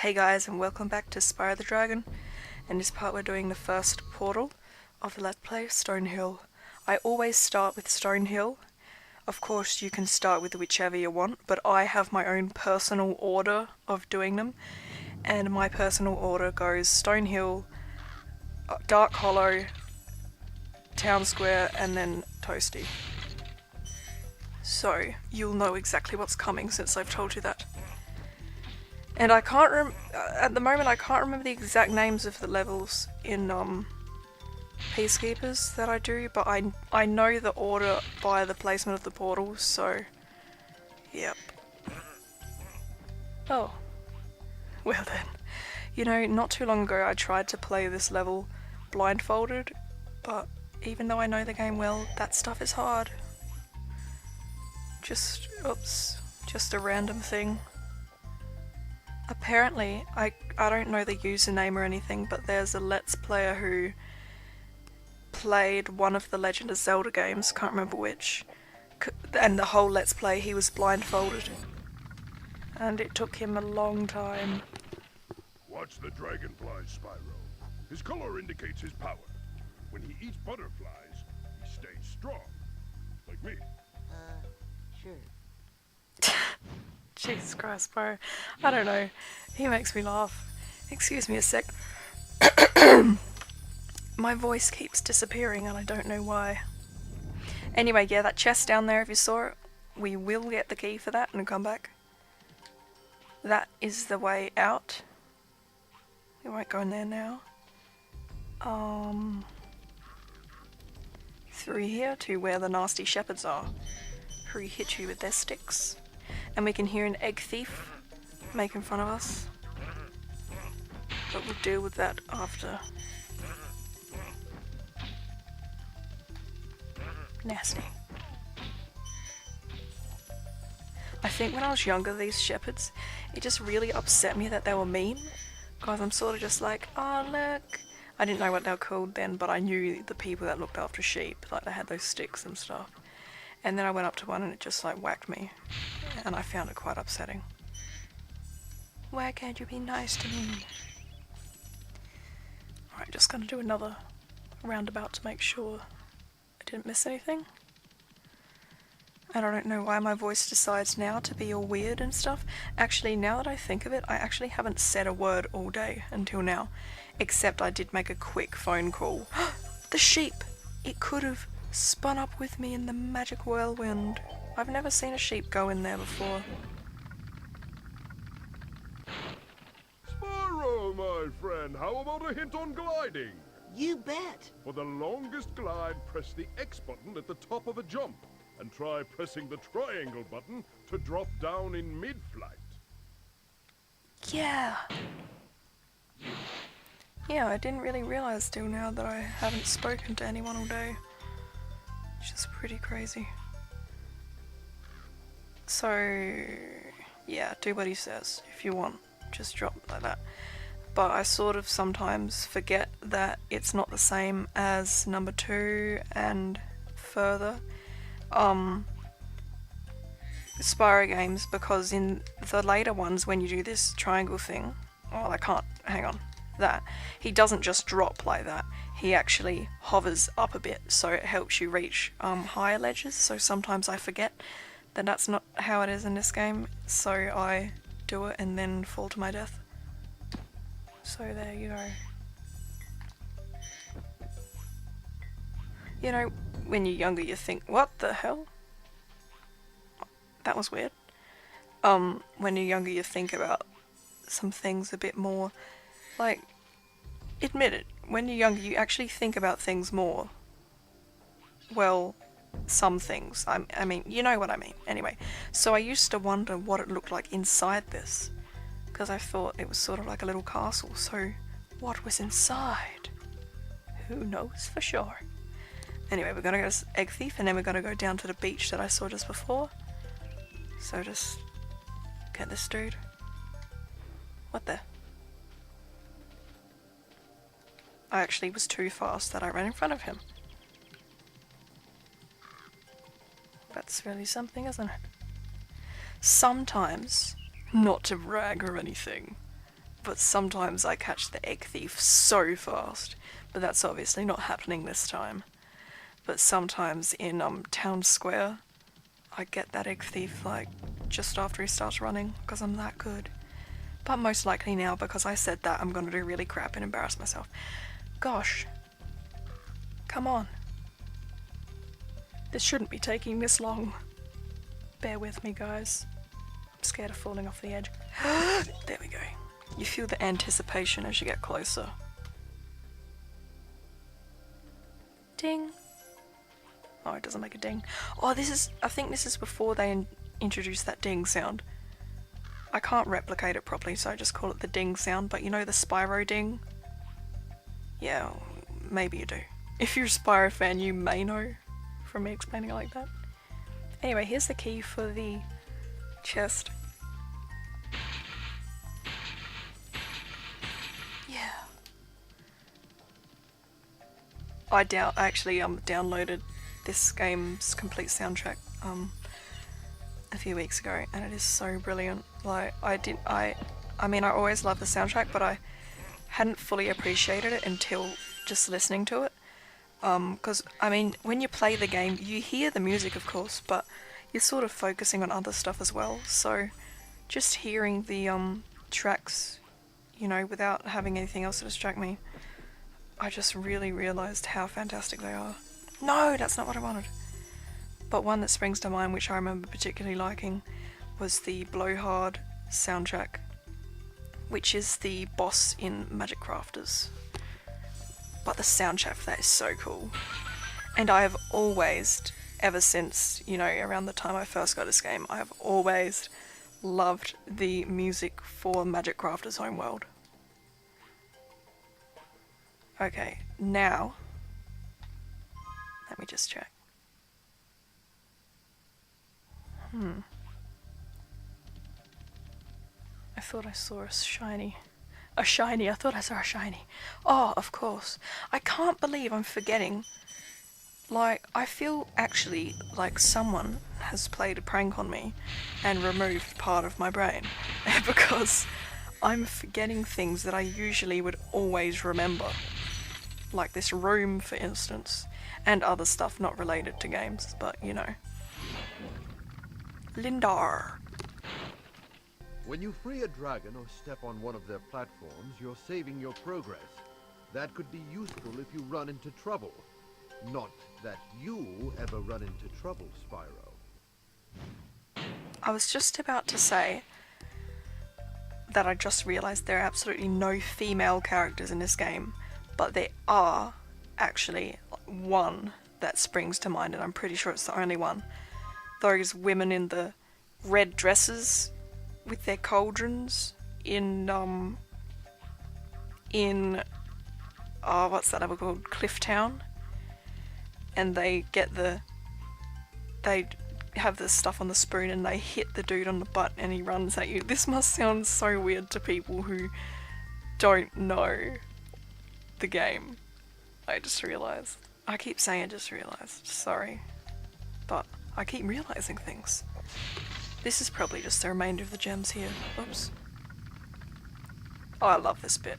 Hey guys, and welcome back to Spyro the Dragon. In this part we're doing the first portal of the Let's Play, Stone Hill. I always start with Stone Hill. Of course you can start with whichever you want, but I have my own personal order of doing them. And my personal order goes Stone Hill, Dark Hollow, Town Square, and then Toasty. So, you'll know exactly what's coming since I've told you that. And I can't at the moment I can't remember the exact names of the levels in Peacekeepers that I do, but I know the order by the placement of the portals, so yep. Oh. Well then. You know, not too long ago I tried to play this level blindfolded, but even though I know the game well, that stuff is hard. Just a random thing. Apparently, I don't know the username or anything, but there's a Let's Player who played one of the Legend of Zelda games, can't remember which, and the whole Let's Play he was blindfolded. And it took him a long time. Watch the dragonfly, Spyro. His color indicates his power. When he eats butterflies, he stays strong. Like me. Sure. Jesus Christ, bro. I don't know. He makes me laugh. Excuse me a sec. My voice keeps disappearing and I don't know why. Anyway, yeah, that chest down there, if you saw it, we will get the key for that and come back. That is the way out. We won't go in there now. Through here to where the nasty shepherds are, who hit you with their sticks. And we can hear an egg thief making fun of us. But we'll deal with that after. Nasty. I think when I was younger, these shepherds, it just really upset me that they were mean. Because I'm sort of just like, oh look. I didn't know what they were called then, but I knew the people that looked after sheep. Like they had those sticks and stuff. And then I went up to one and it just like whacked me. And I found it quite upsetting. Why can't you be nice to me? Alright, just gonna do another roundabout to make sure I didn't miss anything. And I don't know why my voice decides now to be all weird and stuff. Actually, now that I think of it, I actually haven't said a word all day until now. Except I did make a quick phone call. The sheep! It could have spun up with me in the magic whirlwind. I've never seen a sheep go in there before. Spyro, my friend, how about a hint on gliding? You bet. For the longest glide, press the X button at the top of a jump. And try pressing the triangle button to drop down in mid-flight. Yeah. Yeah, I didn't really realise till now that I haven't spoken to anyone all day. Which is pretty crazy. So, yeah, do what he says if you want. Just drop it like that. But I sort of sometimes forget that it's not the same as number 2 and further. Spyro games, because in the later ones when you do this triangle thing, well I can't, hang on, that, he doesn't just drop like that, he actually hovers up a bit so it helps you reach higher ledges, so sometimes I forget that that's not how it is in this game, so I do it and then fall to my death. So there you go. You know, when you're younger you think, what the hell? That was weird. When you're younger you think about some things a bit more, like, admit it, when you're younger you actually think about things more. Well, some things, I mean, you know what I mean. Anyway, so I used to wonder what it looked like inside this, because I thought it was sort of like a little castle, so what was inside? Who knows for sure? Anyway, we're gonna go to Egg Thief and then we're gonna go down to the beach that I saw just before. So just get this dude. What the? I actually was too fast that I ran in front of him. That's really something, isn't it? Sometimes, not to brag or anything, but sometimes I catch the egg thief so fast. But that's obviously not happening this time. But sometimes in town square, I get that egg thief like just after he starts running because I'm that good. But most likely now, because I said that, I'm gonna do really crap and embarrass myself. Gosh. Come on. This shouldn't be taking this long. Bear with me, guys. I'm scared of falling off the edge. There we go. You feel the anticipation as you get closer. Ding. Oh, it doesn't make a ding. Oh, I think this is before they introduced that ding sound. I can't replicate it properly, so I just call it the ding sound, but you know the Spyro ding? Yeah, maybe you do. If you're a Spyro fan, you may know from me explaining it like that. Anyway, here's the key for the chest. Yeah. I actually downloaded this game's complete soundtrack a few weeks ago, and it is so brilliant. Like I mean I always love the soundtrack, but I hadn't fully appreciated it until just listening to it. Because I mean when you play the game, you hear the music of course, but you're sort of focusing on other stuff as well. So just hearing the tracks, you know, without having anything else to distract me, I just really realised how fantastic they are. No, that's not what I wanted. But one that springs to mind, which I remember particularly liking, was the Blowhard soundtrack, which is the boss in Magic Crafters. But the soundtrack for that is so cool. And I have always, ever since, you know, around the time I first got this game, I have always loved the music for Magic Crafters Homeworld. Okay, now, let me just check. I thought I saw a shiny. A shiny, I thought I saw a shiny. Oh, of course. I can't believe I'm forgetting. Like, I feel actually like someone has played a prank on me and removed part of my brain. Because I'm forgetting things that I usually would always remember. Like this room, for instance. And other stuff not related to games, but you know. Lindar. When you free a dragon or step on one of their platforms, you're saving your progress. That could be useful if you run into trouble. Not that you ever run into trouble, Spyro. I was just about to say that I just realised there are absolutely no female characters in this game, but there are actually one that springs to mind, and I'm pretty sure it's the only one. Those women in the red dresses with their cauldrons in what's that ever called? Clifftown. And they have this stuff on the spoon and they hit the dude on the butt and he runs at you. This must sound so weird to people who don't know the game. I just realised. I keep saying I just realised, sorry. But I keep realising things. This is probably just the remainder of the gems here. Oops. Oh, I love this bit.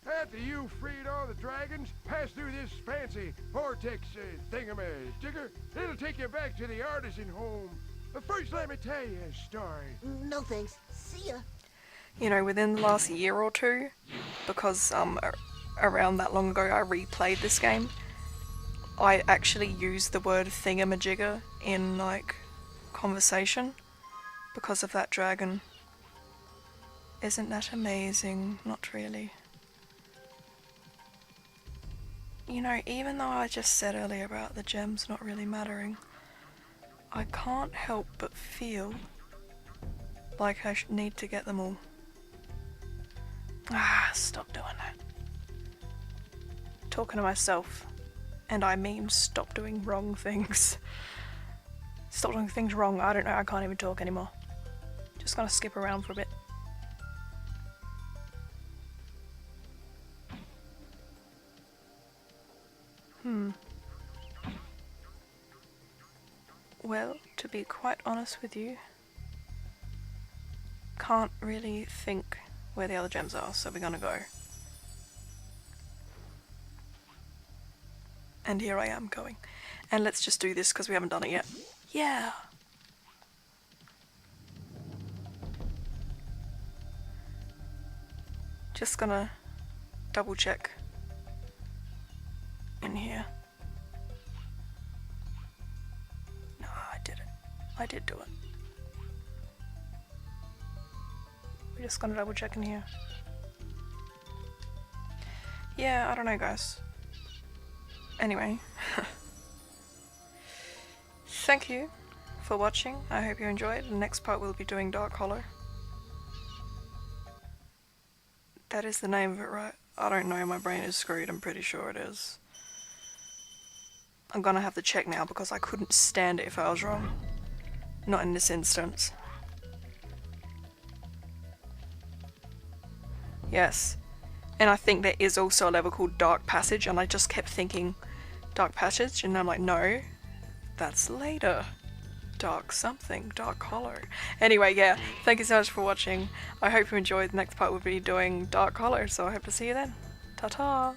After you freed all the dragons, pass through this fancy vortex thingamajigger. It'll take you back to the artisan home. But first, let me tell you a story. No thanks. See ya. You know, within the last year or two, because around that long ago I replayed this game, I actually used the word thingamajigger in, like, conversation because of that dragon. Isn't that amazing? Not really. You know, even though I just said earlier about the gems not really mattering, I can't help but feel like I need to get them all. Stop doing that. Talking to myself. And I mean stop doing wrong things. Stop doing things wrong. I don't know, I can't even talk anymore. Just gonna skip around for a bit. Well, to be quite honest with you, can't really think where the other gems are, so we're gonna go. And here I am going. And let's just do this because we haven't done it yet. Yeah! Just gonna double check in here. No, I did it. I did do it. We're just gonna double check in here. Yeah, I don't know, guys. Anyway. Thank you for watching. I hope you enjoyed. The next part we'll be doing Dark Hollow. That is the name of it, right? I don't know, my brain is screwed, I'm pretty sure it is. I'm gonna have to check now because I couldn't stand it if I was wrong. Not in this instance. Yes. And I think there is also a level called Dark Passage, and I just kept thinking Dark Passage, and I'm like, no, that's later. Dark something, Dark Hollow. Anyway, yeah, thank you so much for watching. I hope you enjoyed. The next part we'll be doing Dark Hollow, so I hope to see you then. Ta-ta!